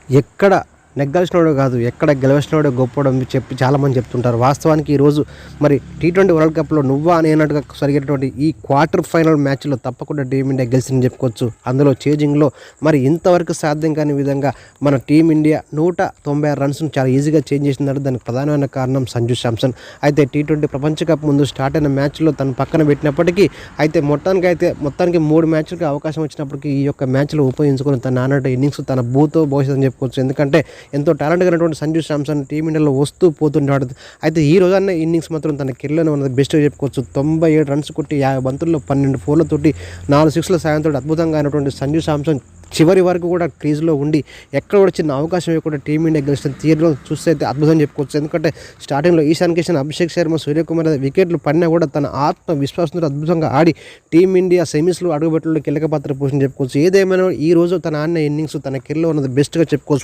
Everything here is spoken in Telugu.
ఎక్కడ నెగ్గాల్సినోడు కాదు, ఎక్కడ గెలవాల్సినోడే గొప్పోడు అని చెప్పి చాలామంది చెప్తుంటారు. వాస్తవానికి ఈరోజు మరి టీ20 వరల్డ్ కప్‌లో నువ్వా నేనట్టుగా జరిగేటటువంటి ఈ క్వార్టర్ ఫైనల్ మ్యాచ్‌లో తప్పకుండా టీమిండియా గెలిచిందని చెప్పుకోవచ్చు. అందులో చేజింగ్‌లో మరి ఇంతవరకు సాధ్యం కాని విధంగా మన టీమిండియా 196 రన్స్‌ను చాలా ఈజీగా చేంజ్ చేసిందంటే దానికి ప్రధానమైన కారణం సంజు శాంసన్. అయితే టీ20 ప్రపంచ కప్ ముందు స్టార్ట్ అయిన మ్యాచ్‌లో తను పక్కన పెట్టినప్పటికీ అయితే మొత్తానికి 3 మ్యాచ్‌లకి అవకాశం వచ్చినప్పటికీ ఈ యొక్క మ్యాచ్‌లో ఉపయోగించుకొని తన ఆడిన ఇన్నింగ్స్ తన భూతో భవిష్యత్తు అని చెప్పుకోవచ్చు. ఎందుకంటే ఎంతో టాలెంట్‌గా ఉన్నటువంటి సంజు శాంసన్ టీమిండియాలో వస్తూ పోతుంటాడు. అయితే ఈ రోజన్న ఇన్నింగ్స్ మాత్రం తన కెరీర్‌లోనే ఉన్నది బెస్ట్‌గా చెప్పుకోవచ్చు. 97 రన్స్ కొట్టి 50 బంతుల్లో 12 ఫోర్లతోటి 4 సిక్స్‌ల సాయంతో అద్భుతంగా అయినటువంటి సంజు శాంసన్ చివరి వరకు కూడా క్రీజ్‌లో ఉండి ఎక్కడ కూడా చిన్న అవకాశం ఇవ్వకుండా టీమిండియా గెలిచిన తీరులో చూస్తే అయితే అద్భుతం చెప్పుకోవచ్చు. ఎందుకంటే స్టార్టింగ్‌లో ఈశాన్ కిషన్, అభిషేక్ శర్మ, సూర్యకుమార్ వికెట్లు పడినా కూడా తన ఆత్మవిశ్వాసంతో అద్భుతంగా ఆడి టీమిండియా సెమీస్‌లో అడుగుపెట్టడంలో కీలక పాత్ర పోషించి చెప్పుకోవచ్చు. ఏదేమైనా ఈ రోజు తన ఆడిన ఇన్నింగ్స్ తన కెరీర్‌లో ఉన్నది బెస్ట్‌గా చెప్పుకోవచ్చు.